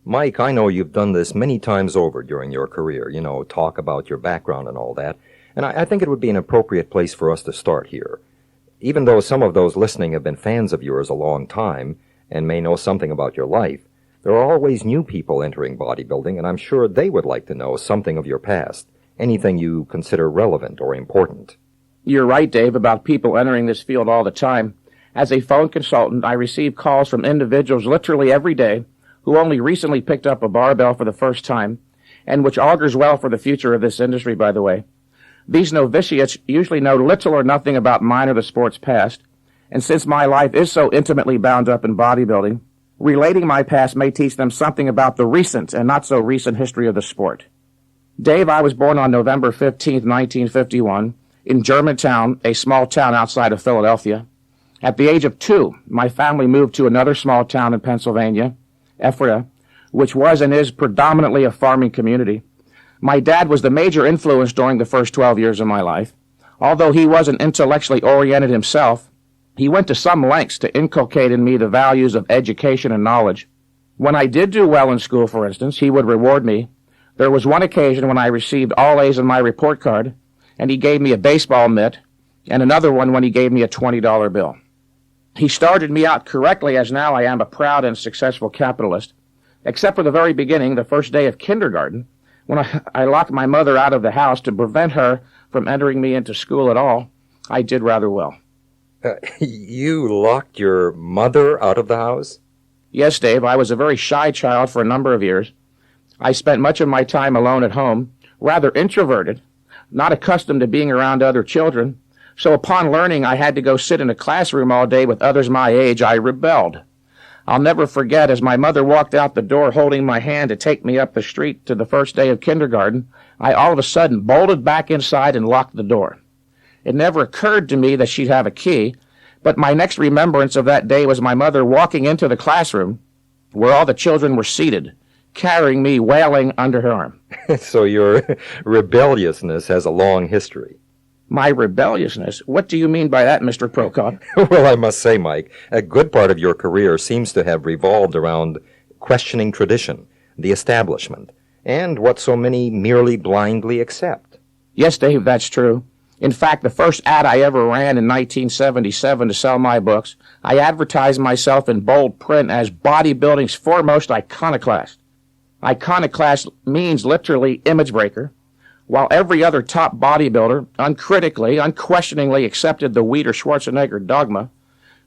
Mike, I know you've done this many times over during your career, talk about your background and all that, and I think it would be an appropriate place for us to start here. Even though some of those listening have been fans of yours a long time and may know something about your life, there are always new people entering bodybuilding, and I'm sure they would like to know something of your past, anything you consider relevant or important. You're right, Dave, about people entering this field all the time. As a phone consultant, I receive calls from individuals literally every day who only recently picked up a barbell for the first time, and which augurs well for the future of this industry, by the way. These novitiates usually know little or nothing about mine or the sport's past, and since my life is so intimately bound up in bodybuilding, relating my past may teach them something about the recent and not so recent history of the sport. Dave, I was born on November 15th, 1951, in Germantown, a small town outside of Philadelphia. At the age of 2, my family moved to another small town in Pennsylvania, Ephrata, which was and is predominantly a farming community. My dad was the major influence during the first 12 years of my life. Although he wasn't intellectually oriented himself, he went to some lengths to inculcate in me the values of education and knowledge. When I did do well in school, for instance, he would reward me. There was one occasion when I received all A's on my report card, and he gave me a baseball mitt, and another one when he gave me a $20 bill. He started me out correctly, as now I am a proud and successful capitalist, except for the very beginning, the first day of kindergarten, when I locked my mother out of the house to prevent her from entering me into school at all. I did rather well. You locked your mother out of the house? Yes, Dave, I was a very shy child for a number of years. I spent much of my time alone at home, rather introverted, not accustomed to being around other children. So upon learning I had to go sit in a classroom all day with others my age, I rebelled. I'll never forget, as my mother walked out the door holding my hand to take me up the street to the first day of kindergarten, I all of a sudden bolted back inside and locked the door. It never occurred to me that she'd have a key, but my next remembrance of that day was my mother walking into the classroom where all the children were seated, carrying me wailing under her arm. So your rebelliousness has a long history. My rebelliousness? What do you mean by that, Mr. Prokop? Well, I must say, Mike, a good part of your career seems to have revolved around questioning tradition, the establishment, and what so many merely blindly accept. Yes, Dave, that's true. In fact, the first ad I ever ran in 1977 to sell my books, I advertised myself in bold print as bodybuilding's foremost iconoclast. Iconoclast means literally image breaker. While every other top bodybuilder uncritically, unquestioningly accepted the Weider-Schwarzenegger dogma,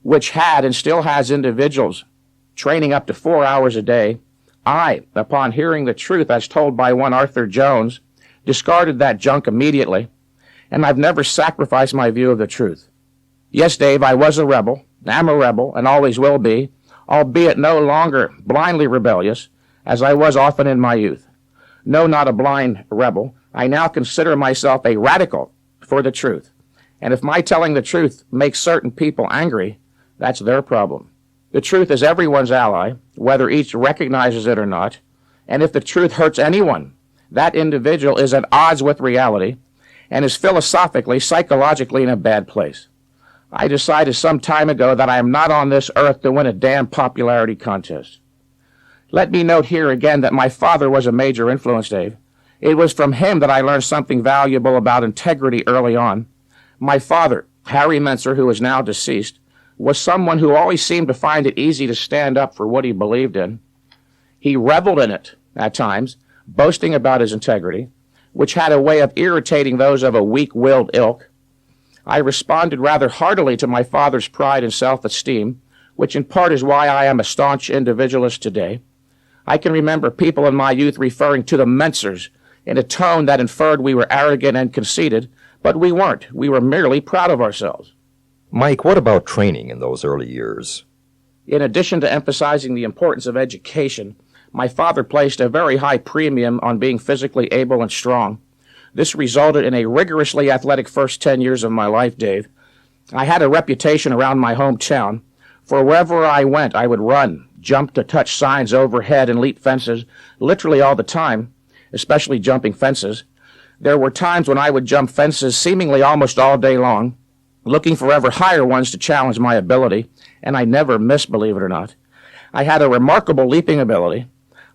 which had and still has individuals training up to 4 hours a day, I, upon hearing the truth as told by one Arthur Jones, discarded that junk immediately, and I've never sacrificed my view of the truth. Yes, Dave, I was a rebel, am a rebel, and always will be, albeit no longer blindly rebellious, as I was often in my youth. No, not a blind rebel. I now consider myself a radical for the truth. And if my telling the truth makes certain people angry, that's their problem. The truth is everyone's ally, whether each recognizes it or not. And if the truth hurts anyone, that individual is at odds with reality and is philosophically, psychologically in a bad place. I decided some time ago that I am not on this earth to win a damn popularity contest. Let me note here again that my father was a major influence, Dave. It was from him that I learned something valuable about integrity early on. My father, Harry Mentzer, who is now deceased, was someone who always seemed to find it easy to stand up for what he believed in. He reveled in it at times, boasting about his integrity, which had a way of irritating those of a weak-willed ilk. I responded rather heartily to my father's pride and self-esteem, which in part is why I am a staunch individualist today. I can remember people in my youth referring to the Mentzers in a tone that inferred we were arrogant and conceited, but we weren't. We were merely proud of ourselves. Mike, what about training in those early years? In addition to emphasizing the importance of education, my father placed a very high premium on being physically able and strong. This resulted in a rigorously athletic first 10 years of my life, Dave. I had a reputation around my hometown. For wherever I went, I would run, jump to touch signs overhead and leap fences, literally all the time, especially jumping fences. There were times when I would jump fences seemingly almost all day long, looking for ever higher ones to challenge my ability, and I never missed, believe it or not. I had a remarkable leaping ability.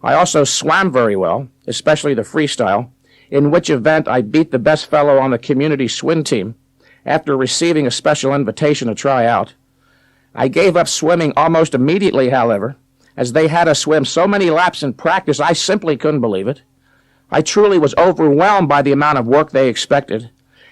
I also swam very well, especially the freestyle, in which event I beat the best fellow on the community swim team after receiving a special invitation to try out. I gave up swimming almost immediately, however, as they had us swim so many laps in practice I simply couldn't believe it. I truly was overwhelmed by the amount of work they expected.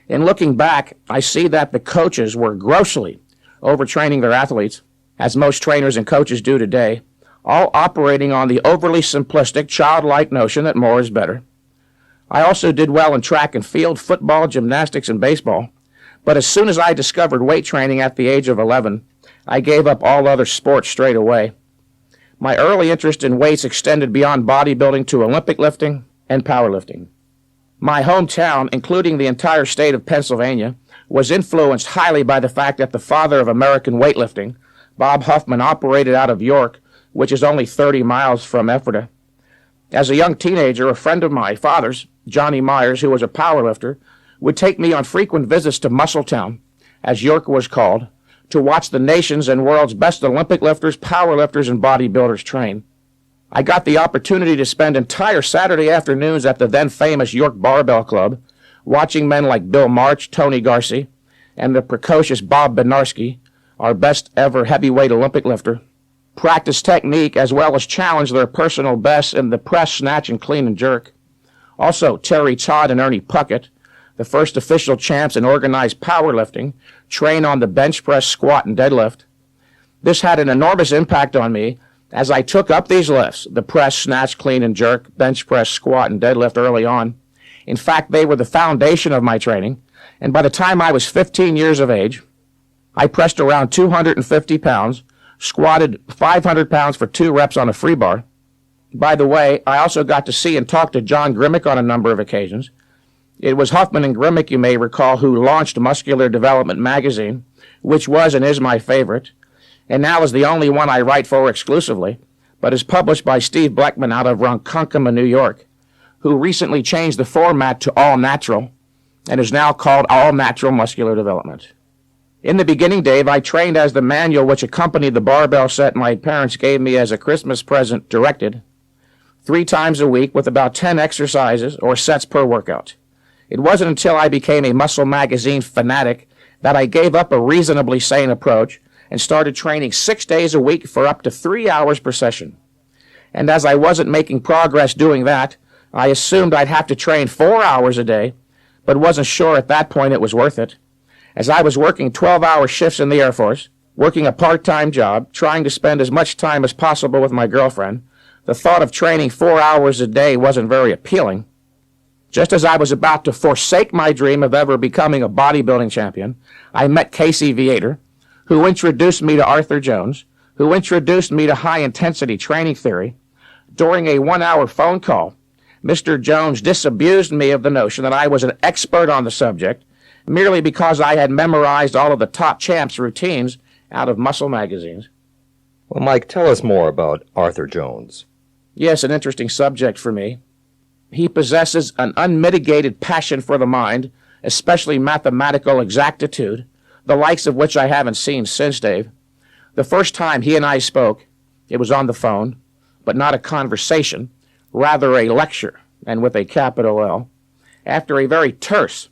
In looking back, I see that the coaches were grossly overtraining their athletes, as most trainers and coaches do today, all operating on the overly simplistic, childlike notion that more is better. I also did well in track and field, football, gymnastics, and baseball, but as soon as I discovered weight training at the age of 11, I gave up all other sports straight away. My early interest in weights extended beyond bodybuilding to Olympic lifting and powerlifting. My hometown, including the entire state of Pennsylvania, was influenced highly by the fact that the father of American weightlifting, Bob Huffman, operated out of York, which is only 30 miles from Ephrata. As a young teenager, a friend of my father's, Johnny Myers, who was a powerlifter, would take me on frequent visits to Muscletown, as York was called, to watch the nation's and world's best Olympic lifters, powerlifters, and bodybuilders train. I got the opportunity to spend entire Saturday afternoons at the then famous York Barbell Club, watching men like Bill March, Tony Garcia, and the precocious Bob Benarski, our best ever heavyweight Olympic lifter, practice technique as well as challenge their personal bests in the press, snatch, and clean and jerk. Also, Terry Todd and Ernie Puckett, the first official champs in organized powerlifting, train on the bench press, squat, and deadlift. This had an enormous impact on me as I took up these lifts, the press, snatch, clean, and jerk, bench press, squat, and deadlift early on. In fact, they were the foundation of my training, and by the time I was 15 years of age, I pressed around 250 pounds, squatted 500 pounds for 2 reps on a free bar. By the way, I also got to see and talk to John Grimmick on a number of occasions. It was Huffman and Grimmick, you may recall, who launched Muscular Development magazine, which was and is my favorite, and now is the only one I write for exclusively, but is published by Steve Bleckman out of Ronkonkoma, New York, who recently changed the format to All Natural and is now called All Natural Muscular Development. In the beginning, Dave, I trained as the manual which accompanied the barbell set my parents gave me as a Christmas present directed, 3 times a week with about 10 exercises or sets per workout. It wasn't until I became a Muscle Magazine fanatic that I gave up a reasonably sane approach and started training 6 days a week for up to 3 hours per session. And as I wasn't making progress doing that, I assumed I'd have to train 4 hours a day, but wasn't sure at that point it was worth it. As I was working 12-hour shifts in the Air Force, working a part-time job, trying to spend as much time as possible with my girlfriend, the thought of training 4 hours a day wasn't very appealing. Just as I was about to forsake my dream of ever becoming a bodybuilding champion, I met Casey Viator, who introduced me to Arthur Jones, who introduced me to high-intensity training theory. During a 1-hour phone call, Mr. Jones disabused me of the notion that I was an expert on the subject merely because I had memorized all of the top champs' routines out of muscle magazines. Well, Mike, tell us more about Arthur Jones. Yes, an interesting subject for me. He possesses an unmitigated passion for the mind, especially mathematical exactitude, the likes of which I haven't seen since, Dave. The first time he and I spoke, it was on the phone, but not a conversation, rather a lecture, and with a capital L. After a very terse,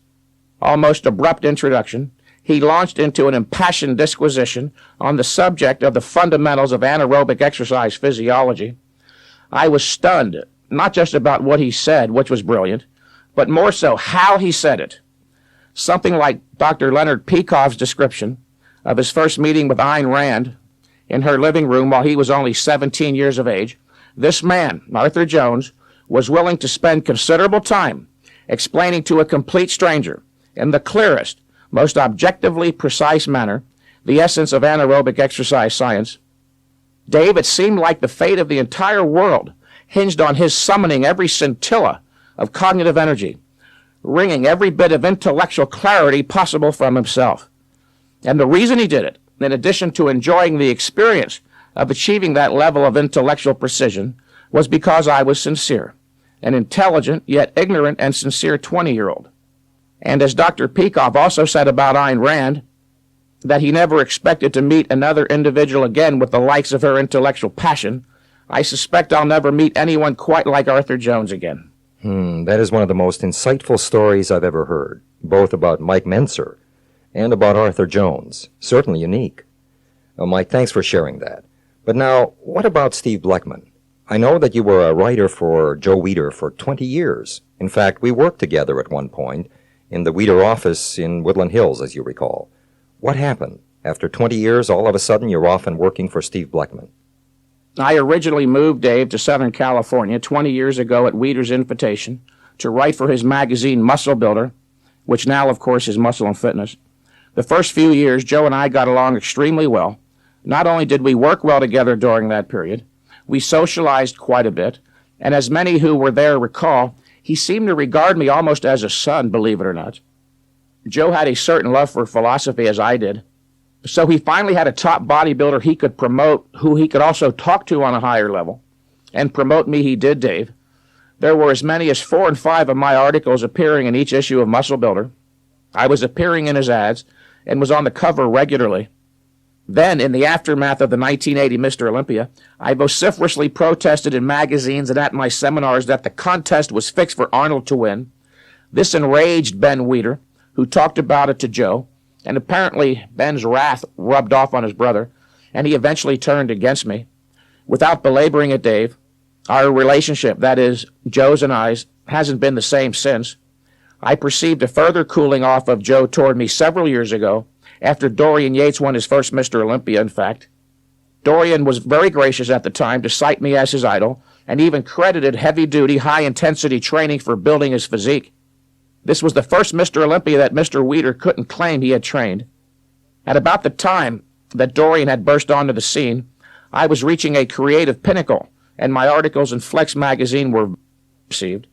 almost abrupt introduction, he launched into an impassioned disquisition on the subject of the fundamentals of anaerobic exercise physiology. I was stunned, not just about what he said, which was brilliant, but more so how he said it. Something like Dr. Leonard Peikoff's description of his first meeting with Ayn Rand in her living room while he was only 17 years of age. This man, Arthur Jones, was willing to spend considerable time explaining to a complete stranger, in the clearest, most objectively precise manner, the essence of anaerobic exercise science. Dave, it seemed like the fate of the entire world hinged on his summoning every scintilla of cognitive energy, wringing every bit of intellectual clarity possible from himself. And the reason he did it, in addition to enjoying the experience of achieving that level of intellectual precision, was because I was sincere, an intelligent yet ignorant and sincere 20-year-old. And as Dr. Peikoff also said about Ayn Rand, that he never expected to meet another individual again with the likes of her intellectual passion, I suspect I'll never meet anyone quite like Arthur Jones again. That is one of the most insightful stories I've ever heard, both about Mike Mentzer and about Arthur Jones. Certainly unique. Well, Mike, thanks for sharing that. But now, what about Steve Bleckman? I know that you were a writer for Joe Weider for 20 years. In fact, we worked together at one point in the Weider office in Woodland Hills, as you recall. What happened? After 20 years, all of a sudden, you're off and working for Steve Bleckman. I originally moved, Dave, to Southern California 20 years ago at Weider's invitation to write for his magazine Muscle Builder, which now, of course, is Muscle and Fitness. The first few years, Joe and I got along extremely well. Not only did we work well together during that period, we socialized quite a bit, and as many who were there recall, he seemed to regard me almost as a son, believe it or not. Joe had a certain love for philosophy, as I did, so he finally had a top bodybuilder he could promote, who he could also talk to on a higher level. And promote me he did, Dave. There were as many as 4 and 5 of my articles appearing in each issue of Muscle Builder. I was appearing in his ads and was on the cover regularly. Then, in the aftermath of the 1980 Mr. Olympia, I vociferously protested in magazines and at my seminars that the contest was fixed for Arnold to win. This enraged Ben Weider, who talked about it to Joe, and apparently Ben's wrath rubbed off on his brother, and he eventually turned against me. Without belaboring it, Dave, our relationship, that is, Joe's and I's, hasn't been the same since. I perceived a further cooling off of Joe toward me several years ago, after Dorian Yates won his first Mr. Olympia, in fact. Dorian was very gracious at the time to cite me as his idol, and even credited heavy-duty, high-intensity training for building his physique. This was the first Mr. Olympia that Mr. Weider couldn't claim he had trained. At about the time that Dorian had burst onto the scene, I was reaching a creative pinnacle, and my articles in Flex magazine were received,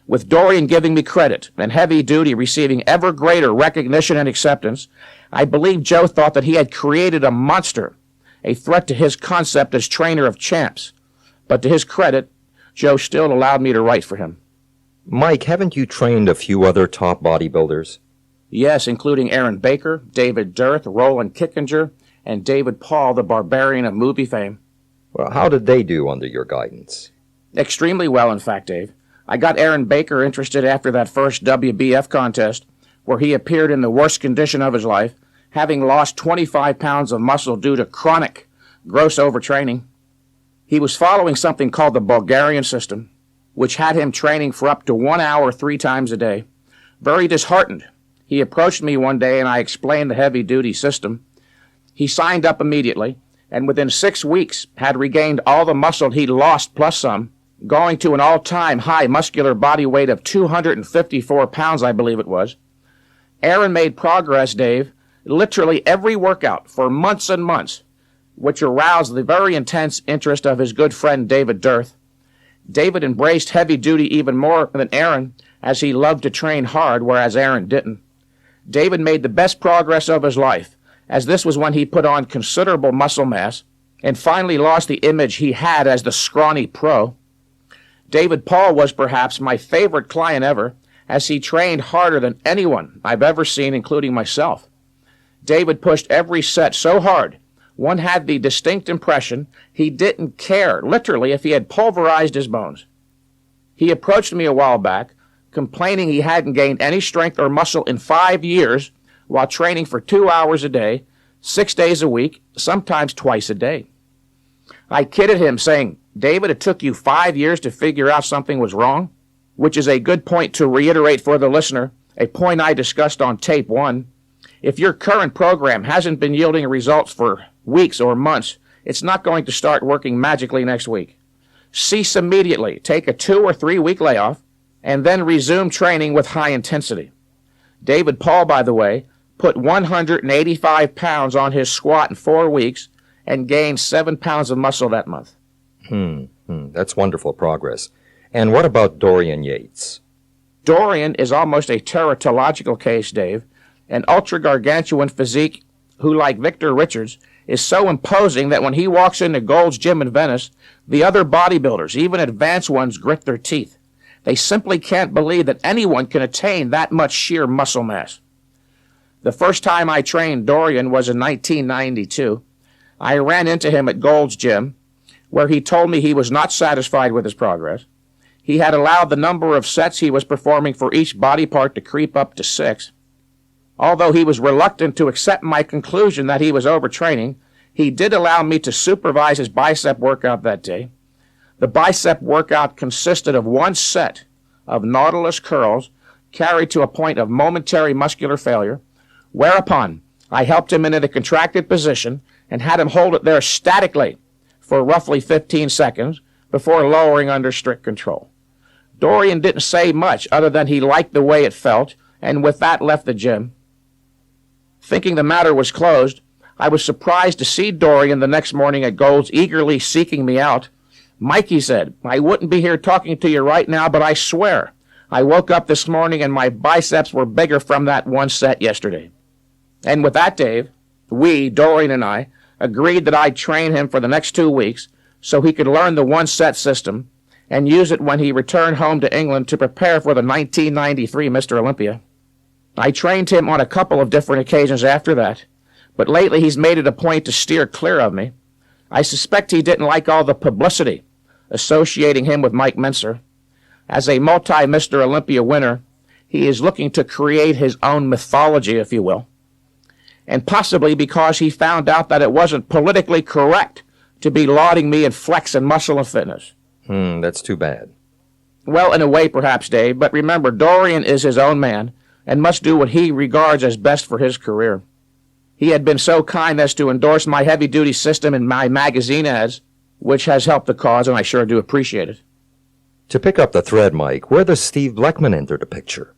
with Dorian giving me credit and Heavy Duty receiving ever greater recognition and acceptance. I believe Joe thought that he had created a monster, a threat to his concept as trainer of champs. But to his credit, Joe still allowed me to write for him. Mike, haven't you trained a few other top bodybuilders? Yes, including Aaron Baker, David Dirth, Roland Kickinger, and David Paul, the barbarian of movie fame. Well, how did they do under your guidance? Extremely well, in fact, Dave. I got Aaron Baker interested after that first WBF contest, where he appeared in the worst condition of his life, having lost 25 pounds of muscle due to chronic, gross overtraining. He was following something called the Bulgarian system, which had him training for up to 1 hour 3 times a day. Very disheartened, he approached me one day and I explained the heavy-duty system. He signed up immediately, and within 6 weeks had regained all the muscle he'd lost plus some, going to an all-time high muscular body weight of 254 pounds, I believe it was. Aaron made progress, Dave, literally every workout for months and months, which aroused the very intense interest of his good friend David Dirth. David embraced heavy duty even more than Aaron, as he loved to train hard, whereas Aaron didn't. David made the best progress of his life, as this was when he put on considerable muscle mass and finally lost the image he had as the scrawny pro. David Paul was perhaps my favorite client ever, as he trained harder than anyone I've ever seen, including myself. David pushed every set so hard, one had the distinct impression he didn't care, literally, if he had pulverized his bones. He approached me a while back, complaining he hadn't gained any strength or muscle in 5 years while training for 2 hours a day, 6 days a week, sometimes twice a day. I kidded him, saying, "David, it took you 5 years to figure out something was wrong," which is a good point to reiterate for the listener, a point I discussed on tape 1. If your current program hasn't been yielding results for weeks or months, it's not going to start working magically next week. Cease immediately, take a 2 or 3 week layoff, and then resume training with high intensity. David Paul, by the way, put 185 pounds on his squat in 4 weeks and gained 7 pounds of muscle that month. That's wonderful progress. And what about Dorian Yates? Dorian is almost a teratological case, Dave, an ultra-gargantuan physique who, like Victor Richards, is so imposing that when he walks into Gold's Gym in Venice, the other bodybuilders, even advanced ones, grit their teeth. They simply can't believe that anyone can attain that much sheer muscle mass. The first time I trained Dorian was in 1992. I ran into him at Gold's Gym. where he told me he was not satisfied with his progress. He had allowed the number of sets he was performing for each body part to creep up to 6. Although he was reluctant to accept my conclusion that he was overtraining, he did allow me to supervise his bicep workout that day. The bicep workout consisted of 1 set of Nautilus curls carried to a point of momentary muscular failure, whereupon I helped him into the contracted position and had him hold it there statically for roughly 15 seconds before lowering under strict control. Dorian didn't say much other than he liked the way it felt, and with that left the gym. Thinking the matter was closed, I was surprised to see Dorian the next morning at Gold's eagerly seeking me out. "Mike," he said, "I wouldn't be here talking to you right now, but I swear I woke up this morning and my biceps were bigger from that 1 set yesterday." And with that, Dave, we, Dorian and I, agreed that I'd train him for the next 2 weeks so he could learn the 1-set system and use it when he returned home to England to prepare for the 1993 Mr. Olympia. I trained him on a couple of different occasions after that, but lately he's made it a point to steer clear of me. I suspect he didn't like all the publicity associating him with Mike Mentzer. As a multi-Mr. Olympia winner, he is looking to create his own mythology, if you will. And possibly because he found out that it wasn't politically correct to be lauding me in flex and muscle and fitness. That's too bad. Well, in a way, perhaps, Dave, but remember, Dorian is his own man and must do what he regards as best for his career. He had been so kind as to endorse my heavy-duty system in my magazine ads, which has helped the cause, and I sure do appreciate it. To pick up the thread, Mike, where does Steve Bleckman enter the picture?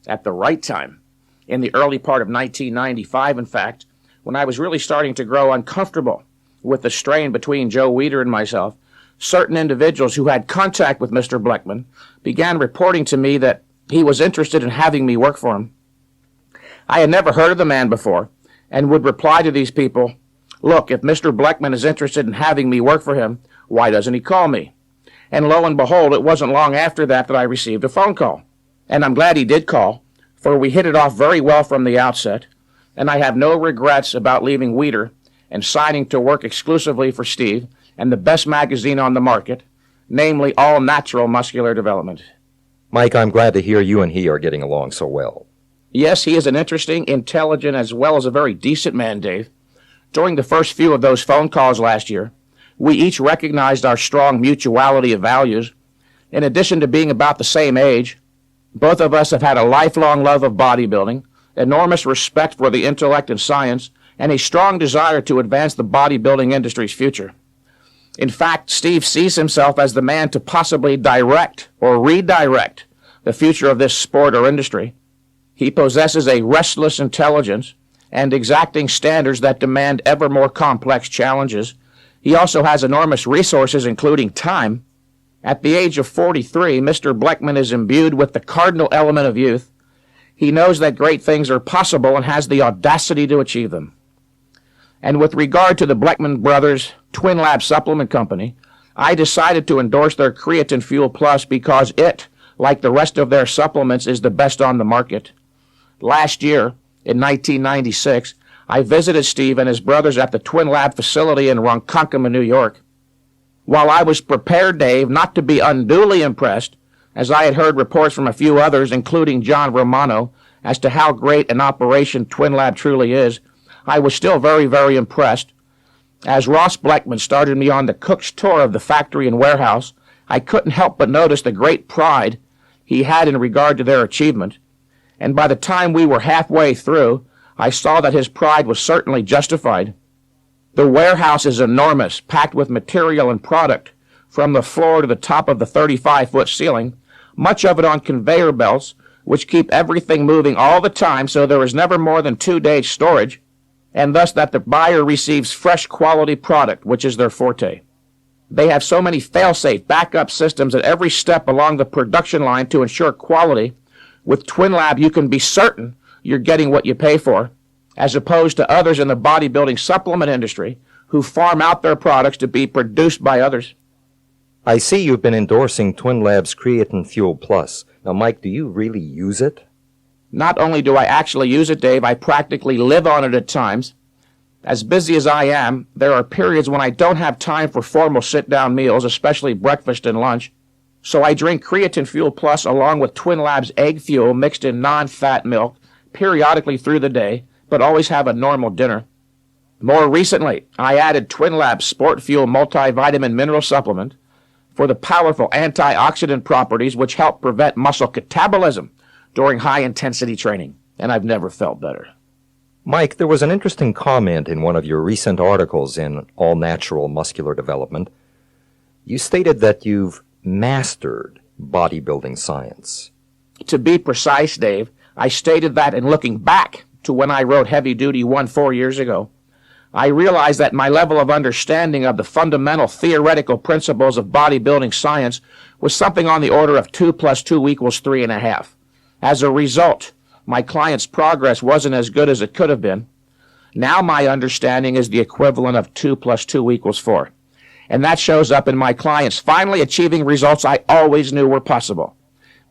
At the right time. In the early part of 1995, in fact, when I was really starting to grow uncomfortable with the strain between Joe Weider and myself, certain individuals who had contact with Mr. Bleckman began reporting to me that he was interested in having me work for him. I had never heard of the man before and would reply to these people, "Look, if Mr. Bleckman is interested in having me work for him, why doesn't he call me?" And lo and behold, it wasn't long after that I received a phone call. And I'm glad he did call, for we hit it off very well from the outset, and I have no regrets about leaving Weider and signing to work exclusively for Steve and the best magazine on the market, namely All Natural Muscular Development. Mike, I'm glad to hear you and he are getting along so well. Yes, he is an interesting, intelligent, as well as a very decent man, Dave. During the first few of those phone calls last year, we each recognized our strong mutuality of values. In addition to being about the same age, both of us have had a lifelong love of bodybuilding, enormous respect for the intellect and science, and a strong desire to advance the bodybuilding industry's future. In fact, Steve sees himself as the man to possibly direct or redirect the future of this sport or industry. He possesses a restless intelligence and exacting standards that demand ever more complex challenges. He also has enormous resources, including time. At the age of 43, Mr. Bleckman is imbued with the cardinal element of youth. He knows that great things are possible and has the audacity to achieve them. And with regard to the Bleckman Brothers Twin Lab Supplement Company, I decided to endorse their Creatine Fuel Plus because it, like the rest of their supplements, is the best on the market. Last year, in 1996, I visited Steve and his brothers at the Twin Lab facility in Ronkonkoma, New York. While I was prepared, Dave, not to be unduly impressed, as I had heard reports from a few others, including John Romano, as to how great an operation Twin Lab truly is, I was still very, very impressed. As Ross Bleckman started me on the cook's tour of the factory and warehouse, I couldn't help but notice the great pride he had in regard to their achievement. And by the time we were halfway through, I saw that his pride was certainly justified. The warehouse is enormous, packed with material and product, from the floor to the top of the 35-foot ceiling, much of it on conveyor belts, which keep everything moving all the time so there is never more than 2 days storage, and thus that the buyer receives fresh quality product, which is their forte. They have so many fail-safe backup systems at every step along the production line to ensure quality. With Twin Lab, you can be certain you're getting what you pay for, as opposed to others in the bodybuilding supplement industry who farm out their products to be produced by others. I see you've been endorsing Twin Lab's Creatine Fuel Plus. Now, Mike, do you really use it? Not only do I actually use it, Dave, I practically live on it at times. As busy as I am, there are periods when I don't have time for formal sit-down meals, especially breakfast and lunch, so I drink Creatine Fuel Plus along with Twin Labs egg fuel mixed in non-fat milk periodically through the day, but always have a normal dinner. More recently, I added Twin Labs Sport Fuel multivitamin mineral supplement for the powerful antioxidant properties which help prevent muscle catabolism during high-intensity training, and I've never felt better. Mike, there was an interesting comment in one of your recent articles in All Natural Muscular Development. You stated that you've mastered bodybuilding science. To be precise, Dave, I stated that in looking back to when I wrote Heavy Duty 1 4 years ago, I realized that my level of understanding of the fundamental theoretical principles of bodybuilding science was something on the order of 2 + 2 = 3.5. As a result, my client's progress wasn't as good as it could have been. Now my understanding is the equivalent of 2 + 2 = 4. And that shows up in my clients finally achieving results I always knew were possible.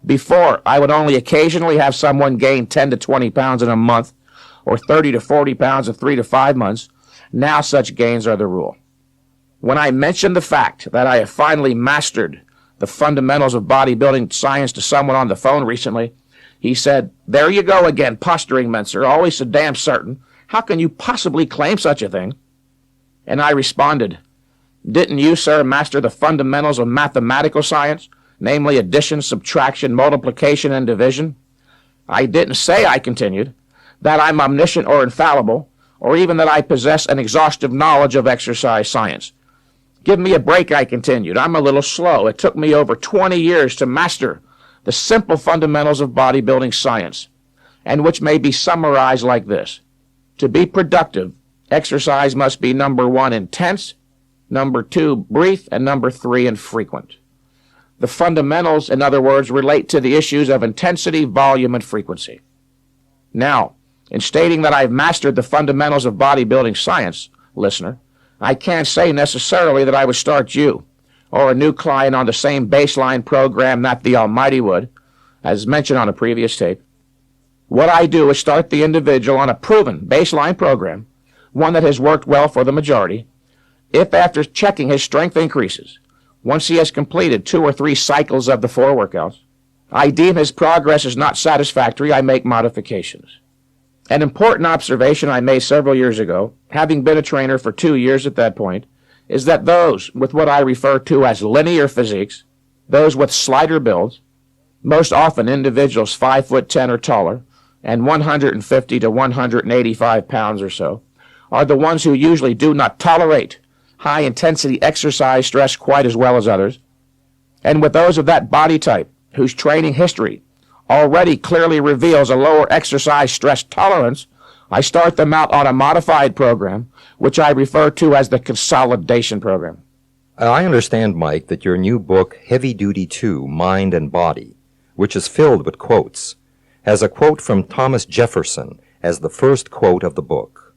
Before, I would only occasionally have someone gain 10 to 20 pounds in a month or 30 to 40 pounds in 3 to 5 months. Now such gains are the rule. When I mentioned the fact that I have finally mastered the fundamentals of bodybuilding science to someone on the phone recently, he said, "There you go again, posturing, Mentzer, always so damn certain. How can you possibly claim such a thing?" And I responded, "Didn't you, sir, master the fundamentals of mathematical science, namely addition, subtraction, multiplication, and division?" I didn't say, I continued, that I'm omniscient or infallible, or even that I possess an exhaustive knowledge of exercise science. Give me a break, I continued. I'm a little slow. It took me over 20 years to master the simple fundamentals of bodybuilding science, and which may be summarized like this. To be productive, exercise must be number 1, intense, number 2, brief, and number 3, infrequent. The fundamentals, in other words, relate to the issues of intensity, volume, and frequency. Now, in stating that I've mastered the fundamentals of bodybuilding science, listener, I can't say necessarily that I would start you or a new client on the same baseline program that the Almighty would, as mentioned on a previous tape. What I do is start the individual on a proven baseline program, one that has worked well for the majority. If after checking his strength increases, once he has completed 2 or 3 cycles of the 4 workouts, I deem his progress is not satisfactory, I make modifications. An important observation I made several years ago, having been a trainer for 2 years at that point, is that those with what I refer to as linear physiques, those with slighter builds, most often individuals 5'10" or taller, and 150 to 185 pounds or so, are the ones who usually do not tolerate high-intensity exercise stress quite as well as others. And with those of that body type, whose training history already clearly reveals a lower exercise stress tolerance, I start them out on a modified program, which I refer to as the consolidation program. I understand, Mike, that your new book, Heavy Duty 2, Mind and Body, which is filled with quotes, has a quote from Thomas Jefferson as the first quote of the book.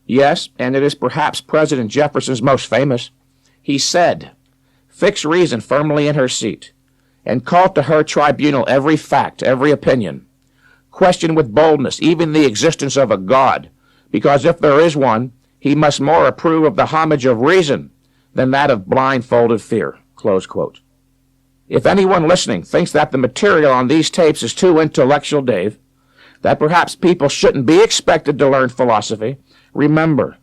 Yes, and it is perhaps President Jefferson's most famous. He said, "Fix reason firmly in her seat, and call to her tribunal every fact, every opinion. Question with boldness even the existence of a God, because if there is one, he must more approve of the homage of reason than that of blindfolded fear." Close quote. If anyone listening thinks that the material on these tapes is too intellectual, Dave, that perhaps people shouldn't be expected to learn philosophy, remember,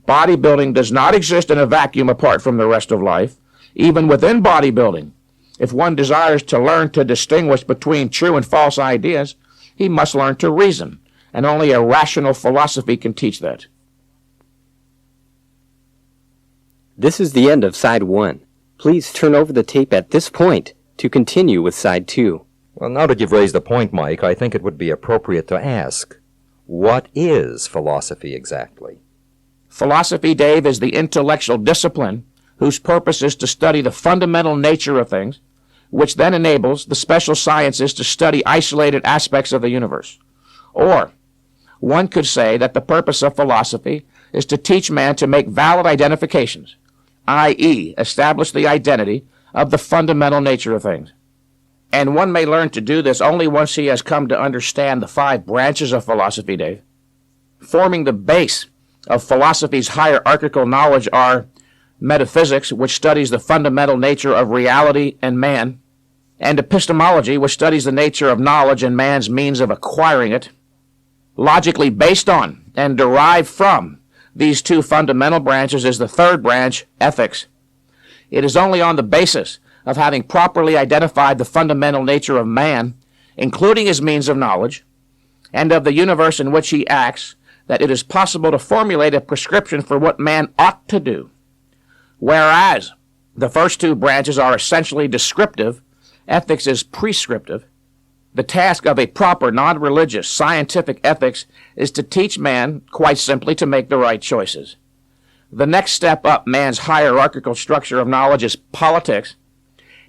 bodybuilding does not exist in a vacuum apart from the rest of life. Even within bodybuilding, if one desires to learn to distinguish between true and false ideas, he must learn to reason, and only a rational philosophy can teach that. This is the end of Side 1. Please turn over the tape at this point to continue with Side 2. Well, now that you've raised the point, Mike, I think it would be appropriate to ask, what is philosophy exactly? Philosophy, Dave, is the intellectual discipline whose purpose is to study the fundamental nature of things, which then enables the special sciences to study isolated aspects of the universe. Or, one could say that the purpose of philosophy is to teach man to make valid identifications, i.e., establish the identity of the fundamental nature of things. And one may learn to do this only once he has come to understand the 5 branches of philosophy, Dave, forming the base of philosophy's hierarchical knowledge are metaphysics, which studies the fundamental nature of reality and man, and epistemology, which studies the nature of knowledge and man's means of acquiring it. Logically based on and derived from these two fundamental branches is the third branch, ethics. It is only on the basis of having properly identified the fundamental nature of man, including his means of knowledge, and of the universe in which he acts, that it is possible to formulate a prescription for what man ought to do. Whereas the first two branches are essentially descriptive, ethics is prescriptive. The task of a proper, non-religious, scientific ethics is to teach man, quite simply, to make the right choices. The next step up man's hierarchical structure of knowledge is politics.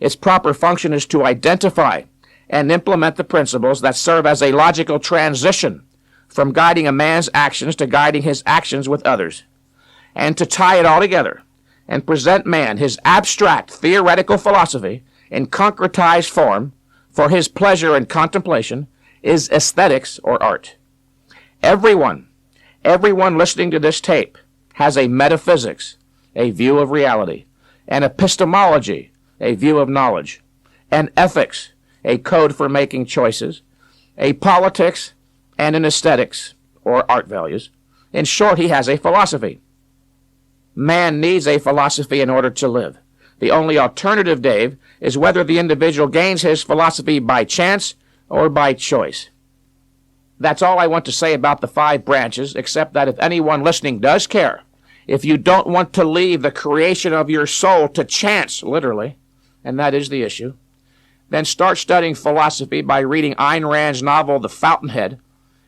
Its proper function is to identify and implement the principles that serve as a logical transition from guiding a man's actions to guiding his actions with others, and to tie it all together and present man his abstract theoretical philosophy in concretized form for his pleasure and contemplation is aesthetics or art. Everyone listening to this tape has a metaphysics, a view of reality, an epistemology, a view of knowledge, an ethics, a code for making choices, a politics, and an aesthetics or art values. In short, he has a philosophy. Man needs a philosophy in order to live. The only alternative, Dave, is whether the individual gains his philosophy by chance or by choice. That's all I want to say about the 5 branches, except that if anyone listening does care, if you don't want to leave the creation of your soul to chance, literally, and that is the issue, then start studying philosophy by reading Ayn Rand's novel The Fountainhead,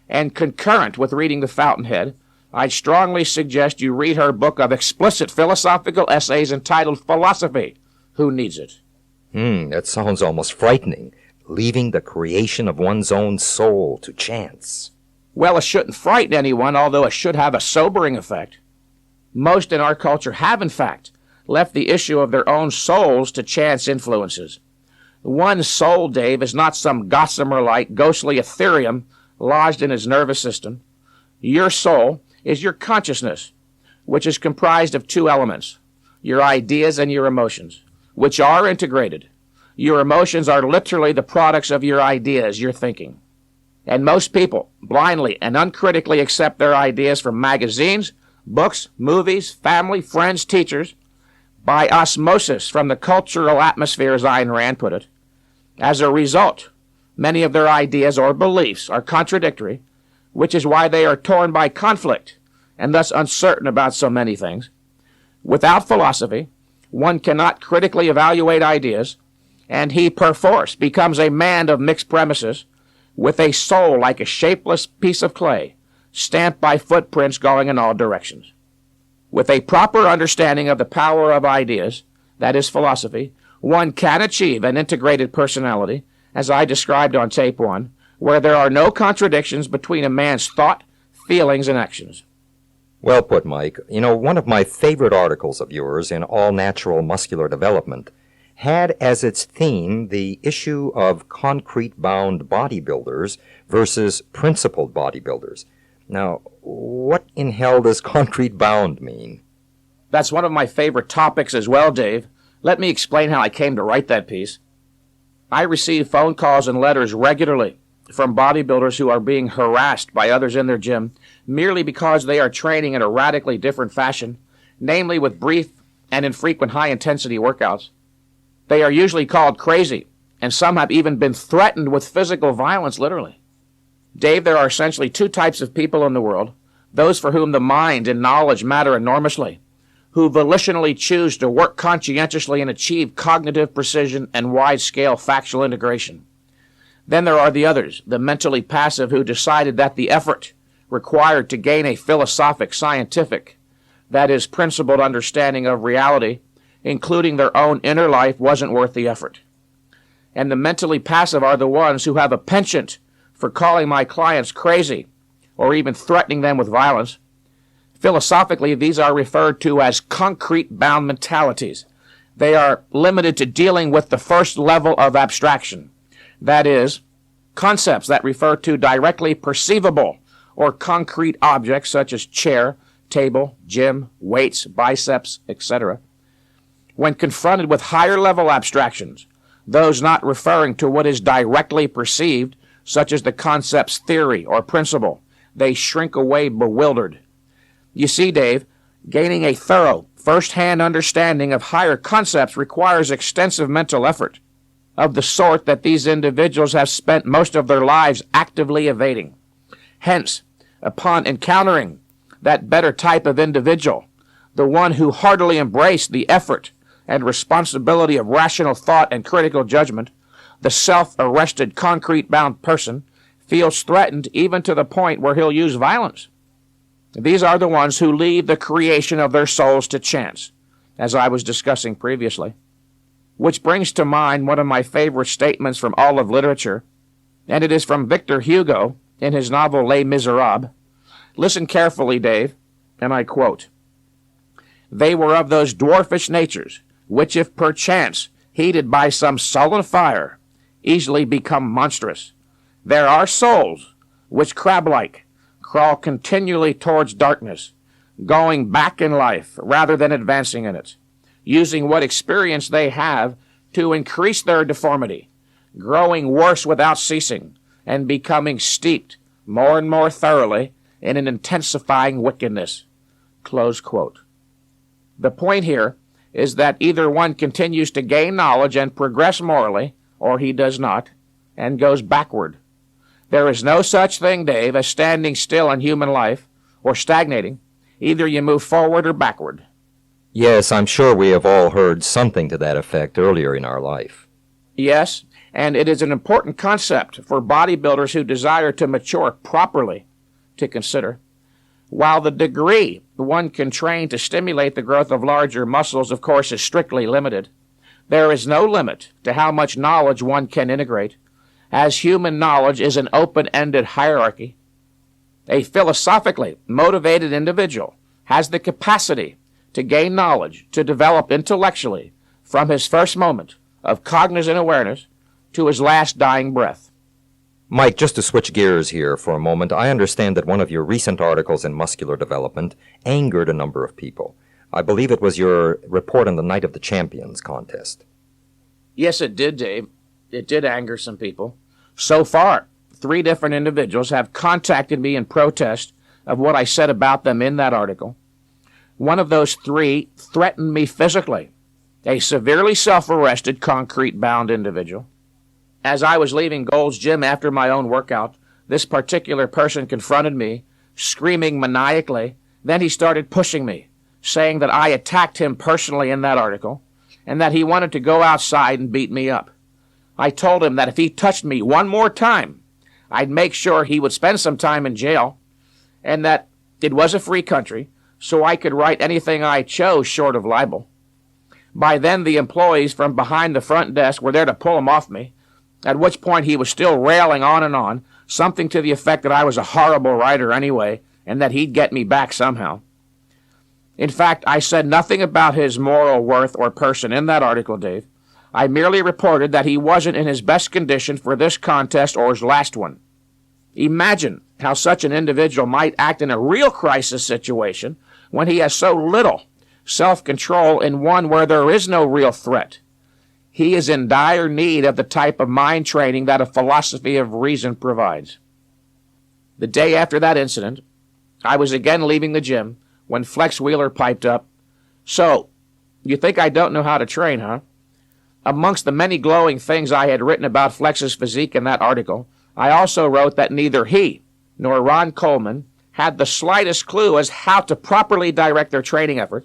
and concurrent with reading The Fountainhead, I'd strongly suggest you read her book of explicit philosophical essays entitled Philosophy. Who needs it? That sounds almost frightening. Leaving the creation of one's own soul to chance. Well, it shouldn't frighten anyone, although it should have a sobering effect. Most in our culture have, in fact, left the issue of their own souls to chance influences. One's soul, Dave, is not some gossamer-like, ghostly ethereum lodged in his nervous system. Your soul is your consciousness, which is comprised of 2 elements, your ideas and your emotions, which are integrated. Your emotions are literally the products of your ideas, your thinking. And most people blindly and uncritically accept their ideas from magazines, books, movies, family, friends, teachers, by osmosis from the cultural atmosphere, as Ayn Rand put it. As a result, many of their ideas or beliefs are contradictory, which is why they are torn by conflict and thus uncertain about so many things. Without philosophy, one cannot critically evaluate ideas, and he perforce becomes a man of mixed premises, with a soul like a shapeless piece of clay, stamped by footprints going in all directions. With a proper understanding of the power of ideas, that is philosophy, one can achieve an integrated personality, as I described on tape 1, where there are no contradictions between a man's thought, feelings, and actions. Well put, Mike. You know, one of my favorite articles of yours in All Natural Muscular Development had as its theme the issue of concrete-bound bodybuilders versus principled bodybuilders. Now, what in hell does concrete-bound mean? That's one of my favorite topics as well, Dave. Let me explain how I came to write that piece. I receive phone calls and letters regularly from bodybuilders who are being harassed by others in their gym merely because they are training in a radically different fashion, namely with brief and infrequent high-intensity workouts. They are usually called crazy, and some have even been threatened with physical violence, literally. Dave, there are essentially 2 types of people in the world, those for whom the mind and knowledge matter enormously, who volitionally choose to work conscientiously and achieve cognitive precision and wide-scale factual integration. Then there are the others, the mentally passive, who decided that the effort required to gain a philosophic, scientific, that is, principled understanding of reality, including their own inner life, wasn't worth the effort. And the mentally passive are the ones who have a penchant for calling my clients crazy or even threatening them with violence. Philosophically, these are referred to as concrete-bound mentalities. They are limited to dealing with the first level of abstraction. That is, concepts that refer to directly perceivable or concrete objects such as chair, table, gym, weights, biceps, etc. When confronted with higher-level abstractions, those not referring to what is directly perceived, such as the concept's theory or principle, they shrink away bewildered. You see, Dave, gaining a thorough, first-hand understanding of higher concepts requires extensive mental effort, of the sort that these individuals have spent most of their lives actively evading. Hence, upon encountering that better type of individual, the one who heartily embraced the effort and responsibility of rational thought and critical judgment, the self-arrested, concrete-bound person feels threatened even to the point where he'll use violence. These are the ones who leave the creation of their souls to chance, as I was discussing previously. Which brings to mind one of my favorite statements from all of literature, and it is from Victor Hugo in his novel Les Miserables. Listen carefully, Dave, and I quote, "They were of those dwarfish natures, which if perchance heated by some sullen fire, easily become monstrous. There are souls, which crab-like, crawl continually towards darkness, going back in life rather than advancing in it, using what experience they have to increase their deformity, growing worse without ceasing, and becoming steeped more and more thoroughly in an intensifying wickedness." Close quote. The point here is that either one continues to gain knowledge and progress morally, or he does not, and goes backward. There is no such thing, Dave, as standing still in human life, or stagnating. Either you move forward or backward. Yes, I'm sure we have all heard something to that effect earlier in our life. Yes, and it is an important concept for bodybuilders who desire to mature properly to consider. While the degree one can train to stimulate the growth of larger muscles, of course, is strictly limited, there is no limit to how much knowledge one can integrate, as human knowledge is an open-ended hierarchy. A philosophically motivated individual has the capacity to gain knowledge, to develop intellectually from his first moment of cognizant awareness to his last dying breath. Mike, just to switch gears here for a moment, I understand that one of your recent articles in Muscular Development angered a number of people. I believe it was your report on the Night of the Champions contest. Yes, it did, Dave. It did anger some people. So far, 3 different individuals have contacted me in protest of what I said about them in that article. One of those 3 threatened me physically, a severely self-arrested, concrete-bound individual. As I was leaving Gold's Gym after my own workout, this particular person confronted me, screaming maniacally. Then he started pushing me, saying that I attacked him personally in that article, and that he wanted to go outside and beat me up. I told him that if he touched me one more time, I'd make sure he would spend some time in jail, and that it was a free country, so I could write anything I chose short of libel. By then, the employees from behind the front desk were there to pull him off me, at which point he was still railing on, something to the effect that I was a horrible writer anyway, and that he'd get me back somehow. In fact, I said nothing about his moral worth or person in that article, Dave. I merely reported that he wasn't in his best condition for this contest or his last one. Imagine how such an individual might act in a real crisis situation when he has so little self-control in one where there is no real threat. He is in dire need of the type of mind training that a philosophy of reason provides. The day after that incident, I was again leaving the gym when Flex Wheeler piped up, "So, you think I don't know how to train, huh?" Amongst the many glowing things I had written about Flex's physique in that article, I also wrote that neither he nor Ron Coleman had the slightest clue as how to properly direct their training effort.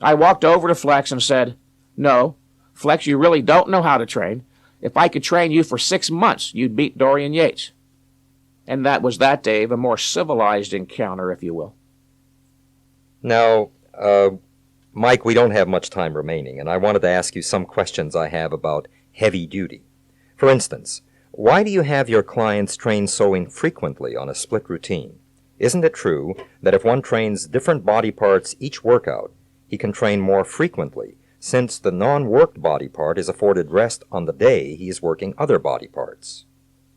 I walked over to Flex and said, "No, Flex, you really don't know how to train. If I could train you for 6 months, you'd beat Dorian Yates." And that was that, Dave, a more civilized encounter, if you will. Now, Mike, we don't have much time remaining, and I wanted to ask you some questions I have about heavy duty. For instance, why do you have your clients train so infrequently on a split routine? Isn't it true that if one trains different body parts each workout, he can train more frequently, since the non-worked body part is afforded rest on the day he is working other body parts?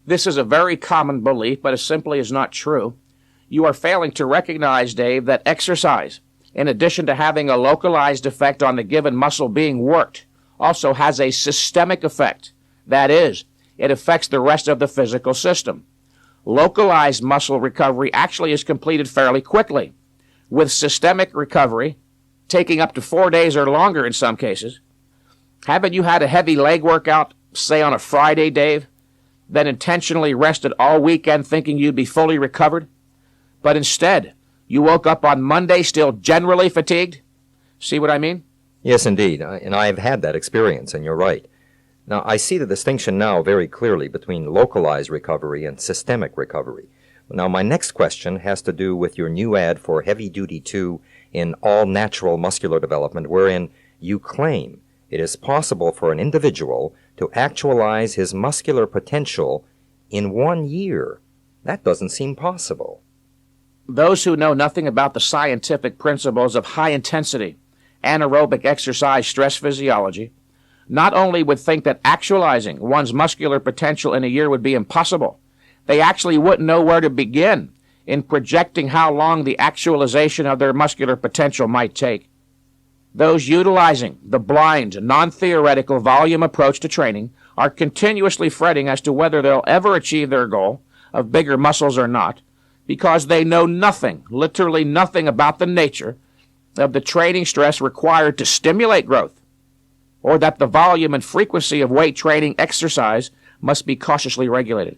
This is a very common belief, but it simply is not true. You are failing to recognize, Dave, that exercise, in addition to having a localized effect on the given muscle being worked, also has a systemic effect. That is, it affects the rest of the physical system. Localized muscle recovery actually is completed fairly quickly, with systemic recovery taking up to 4 days or longer in some cases. Haven't you had a heavy leg workout, say on a Friday, Dave, then intentionally rested all weekend thinking you'd be fully recovered? But instead, you woke up on Monday still generally fatigued? See what I mean? Yes, indeed, and I've had that experience, and you're right. Now, I see the distinction now very clearly between localized recovery and systemic recovery. Now, my next question has to do with your new ad for Heavy Duty 2 in All Natural Muscular Development, wherein you claim it is possible for an individual to actualize his muscular potential in 1 year. That doesn't seem possible. Those who know nothing about the scientific principles of high-intensity, anaerobic exercise stress physiology not only would think that actualizing one's muscular potential in a year would be impossible, they actually wouldn't know where to begin in projecting how long the actualization of their muscular potential might take. Those utilizing the blind, non-theoretical volume approach to training are continuously fretting as to whether they'll ever achieve their goal of bigger muscles or not, because they know nothing, literally nothing about the nature of the training stress required to stimulate growth, or that the volume and frequency of weight training exercise must be cautiously regulated.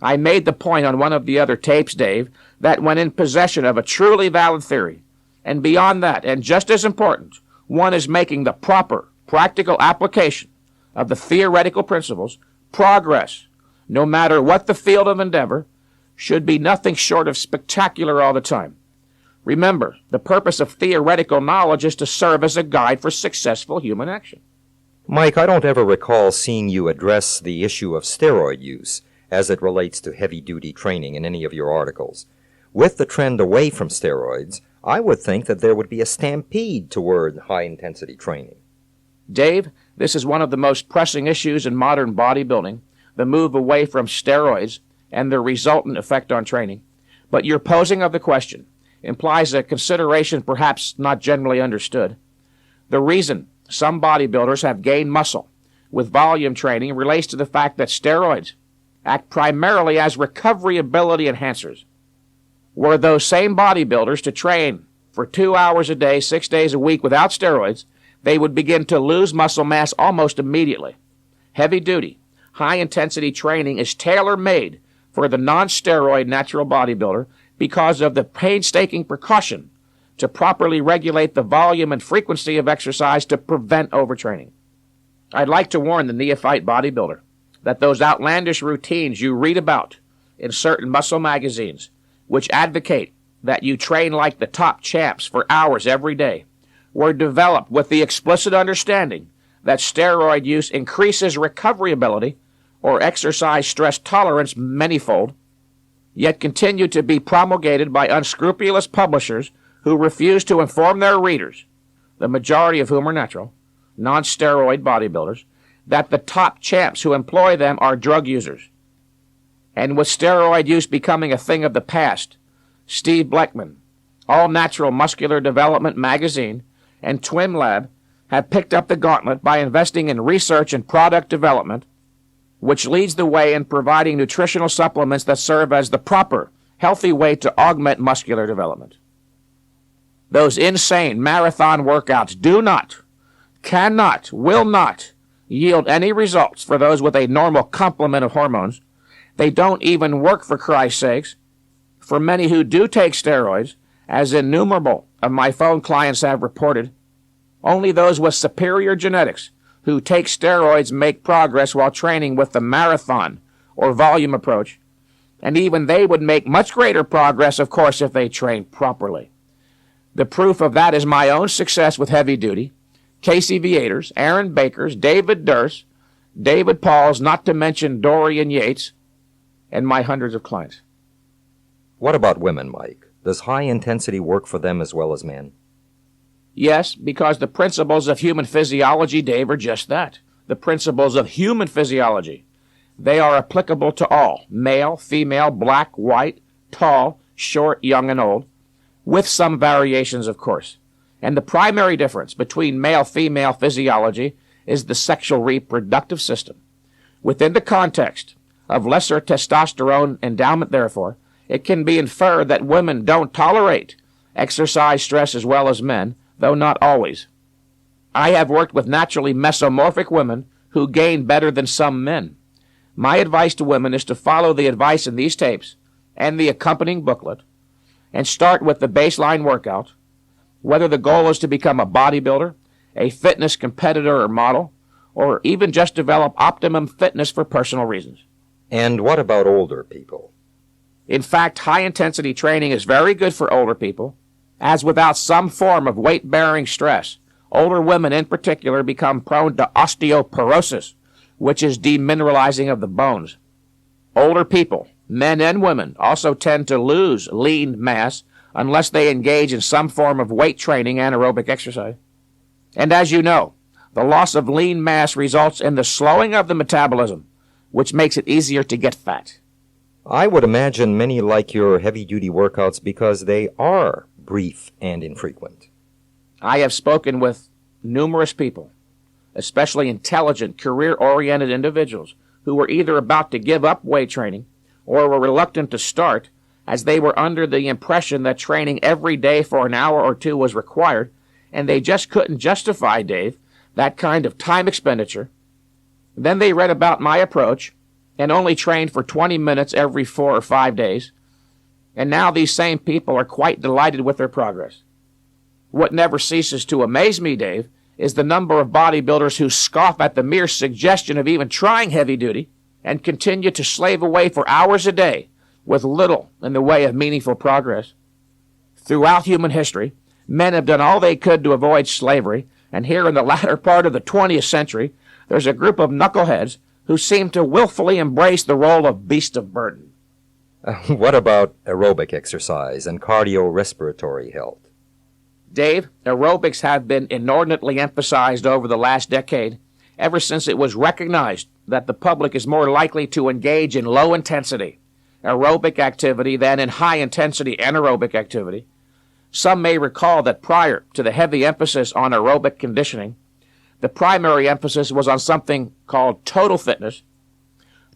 I made the point on one of the other tapes, Dave, that when in possession of a truly valid theory, and beyond that, and just as important, one is making the proper, practical application of the theoretical principles, progress, no matter what the field of endeavor, should be nothing short of spectacular all the time. Remember, the purpose of theoretical knowledge is to serve as a guide for successful human action. Mike, I don't ever recall seeing you address the issue of steroid use as it relates to heavy-duty training in any of your articles. With the trend away from steroids, I would think that there would be a stampede toward high-intensity training. Dave, this is one of the most pressing issues in modern bodybuilding, the move away from steroids and their resultant effect on training. But your posing of the question implies a consideration perhaps not generally understood. The reason some bodybuilders have gained muscle with volume training relates to the fact that steroids act primarily as recovery ability enhancers. Were those same bodybuilders to train for 2 hours a day, 6 days a week without steroids, they would begin to lose muscle mass almost immediately. Heavy-duty, high-intensity training is tailor-made for the non-steroid natural bodybuilder because of the painstaking precaution to properly regulate the volume and frequency of exercise to prevent overtraining. I'd like to warn the neophyte bodybuilder that those outlandish routines you read about in certain muscle magazines, which advocate that you train like the top champs for hours every day, were developed with the explicit understanding that steroid use increases recovery ability or exercise stress tolerance manyfold, yet continue to be promulgated by unscrupulous publishers who refuse to inform their readers, the majority of whom are natural, non-steroid bodybuilders, that the top champs who employ them are drug users. And with steroid use becoming a thing of the past, Steve Bleckman, All Natural Muscular Development magazine, and Twin Lab have picked up the gauntlet by investing in research and product development, which leads the way in providing nutritional supplements that serve as the proper, healthy way to augment muscular development. Those insane marathon workouts do not, cannot, will not yield any results for those with a normal complement of hormones. They don't even work, for Christ's sakes. For many who do take steroids, as innumerable of my phone clients have reported, only those with superior genetics who take steroids make progress while training with the marathon or volume approach, and even they would make much greater progress, of course, if they trained properly. The proof of that is my own success with heavy duty, Casey Viators, Aaron Bakers, David Durst, David Pauls, not to mention Dorian Yates, and my hundreds of clients. What about women, Mike? Does high intensity work for them as well as men? Yes, because the principles of human physiology, Dave, are just that. The principles of human physiology. They are applicable to all, male, female, black, white, tall, short, young, and old, with some variations, of course. And the primary difference between male-female physiology is the sexual reproductive system. Within the context of lesser testosterone endowment, therefore, it can be inferred that women don't tolerate exercise stress as well as men, though not always. I have worked with naturally mesomorphic women who gain better than some men. My advice to women is to follow the advice in these tapes and the accompanying booklet and start with the baseline workout, whether the goal is to become a bodybuilder, a fitness competitor or model, or even just develop optimum fitness for personal reasons. And what about older people? In fact, high-intensity training is very good for older people, as without some form of weight-bearing stress, older women in particular become prone to osteoporosis, which is demineralizing of the bones. Older people, men and women, also tend to lose lean mass unless they engage in some form of weight training and aerobic exercise. And as you know, the loss of lean mass results in the slowing of the metabolism, which makes it easier to get fat. I would imagine many like your heavy-duty workouts because they are brief and infrequent. I have spoken with numerous people, especially intelligent, career-oriented individuals, who were either about to give up weight training or were reluctant to start as they were under the impression that training every day for an hour or two was required, and they just couldn't justify, Dave, that kind of time expenditure. Then they read about my approach and only trained for 20 minutes every 4 or 5 days, and now these same people are quite delighted with their progress. What never ceases to amaze me, Dave, is the number of bodybuilders who scoff at the mere suggestion of even trying heavy duty and continue to slave away for hours a day with little in the way of meaningful progress. Throughout human history, men have done all they could to avoid slavery, and here in the latter part of the 20th century, there's a group of knuckleheads who seem to willfully embrace the role of beast of burden. What about aerobic exercise and cardiorespiratory health? Dave, aerobics have been inordinately emphasized over the last decade, ever since it was recognized that the public is more likely to engage in low-intensity aerobic activity than in high-intensity anaerobic activity. Some may recall that prior to the heavy emphasis on aerobic conditioning, the primary emphasis was on something called total fitness.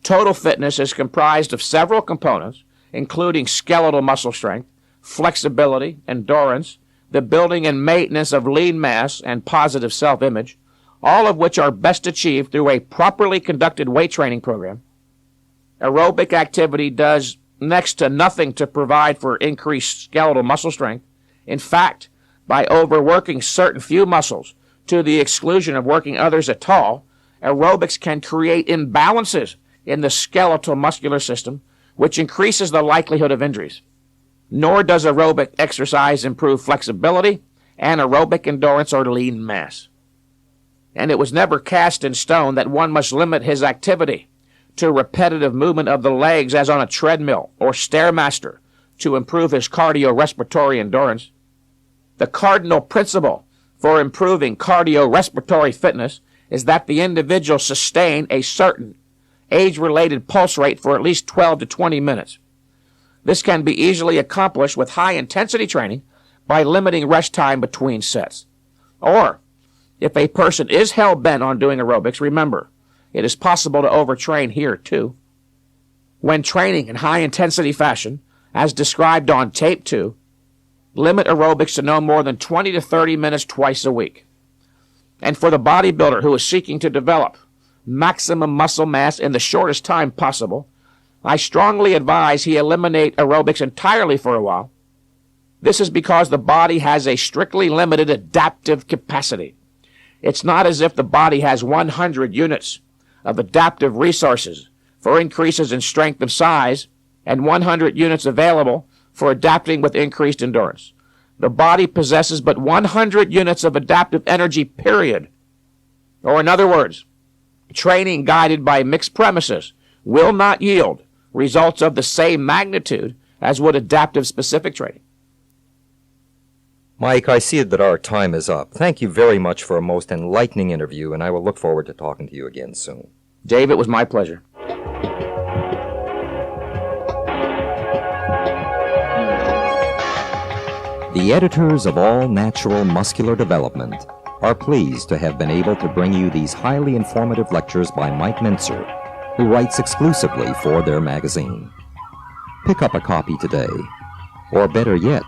Total fitness is comprised of several components, including skeletal muscle strength, flexibility, endurance, the building and maintenance of lean mass, and positive self-image, all of which are best achieved through a properly conducted weight training program. Aerobic activity does next to nothing to provide for increased skeletal muscle strength. In fact, by overworking certain few muscles to the exclusion of working others at all, aerobics can create imbalances in the skeletal muscular system, which increases the likelihood of injuries. Nor does aerobic exercise improve flexibility, anaerobic endurance, or lean mass. And it was never cast in stone that one must limit his activity to repetitive movement of the legs as on a treadmill or Stairmaster to improve his cardiorespiratory endurance. The cardinal principle for improving cardiorespiratory fitness is that the individual sustain a certain age-related pulse rate for at least 12 to 20 minutes. This can be easily accomplished with high-intensity training by limiting rest time between sets. Or, if a person is hell-bent on doing aerobics, remember, it is possible to overtrain here, too. When training in high-intensity fashion, as described on Tape 2, limit aerobics to no more than 20 to 30 minutes twice a week. And for the bodybuilder who is seeking to develop maximum muscle mass in the shortest time possible, I strongly advise he eliminate aerobics entirely for a while. This is because the body has a strictly limited adaptive capacity. It's not as if the body has 100 units of adaptive resources for increases in strength of size and 100 units available for adapting with increased endurance. The body possesses but 100 units of adaptive energy, period. Or in other words, training guided by mixed premises will not yield results of the same magnitude as would adaptive specific training. Mike, I see that our time is up. Thank you very much for a most enlightening interview, and I will look forward to talking to you again soon. Dave, it was my pleasure. The editors of All Natural Muscular Development are pleased to have been able to bring you these highly informative lectures by Mike Mentzer, who writes exclusively for their magazine. Pick up a copy today, or better yet,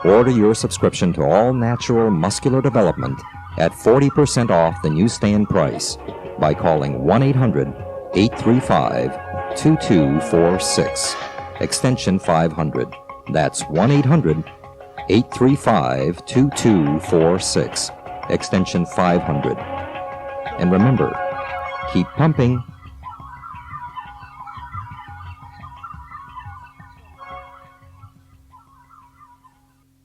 order your subscription to All Natural Muscular Development at 40% off the newsstand price by calling 1-800-835-2246, extension 500. That's 1-800-835-2246, extension 500. And remember, keep pumping.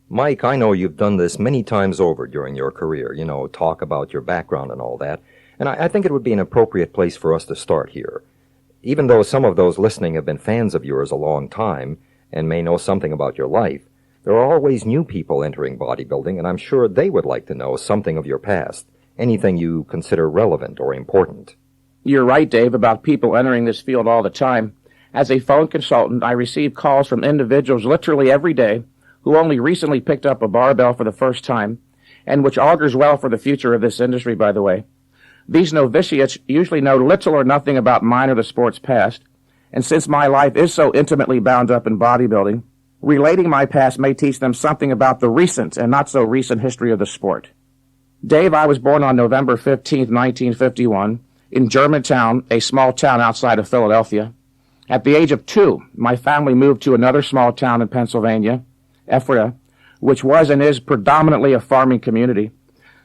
Mike, I know you've done this many times over during your career, talk about your background and all that, and I think it would be an appropriate place for us to start here. Even though some of those listening have been fans of yours a long time and may know something about your life, there are always new people entering bodybuilding, and I'm sure they would like to know something of your past, anything you consider relevant or important. You're right, Dave, about people entering this field all the time. As a phone consultant, I receive calls from individuals literally every day who only recently picked up a barbell for the first time, and which augurs well for the future of this industry, by the way. These novitiates usually know little or nothing about mine or the sport's past, and since my life is so intimately bound up in bodybuilding, relating my past may teach them something about the recent and not so recent history of the sport. Dave, I was born on November 15, 1951, in Germantown, a small town outside of Philadelphia. At the age of 2, my family moved to another small town in Pennsylvania, Ephrata, which was and is predominantly a farming community.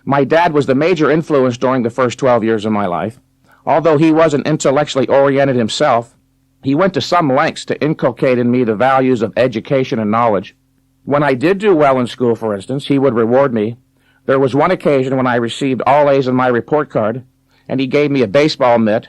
My dad was the major influence during the first 12 years of my life. Although he wasn't intellectually oriented himself, he went to some lengths to inculcate in me the values of education and knowledge. When I did do well in school, for instance, he would reward me. There was one occasion when I received all A's on my report card, and he gave me a baseball mitt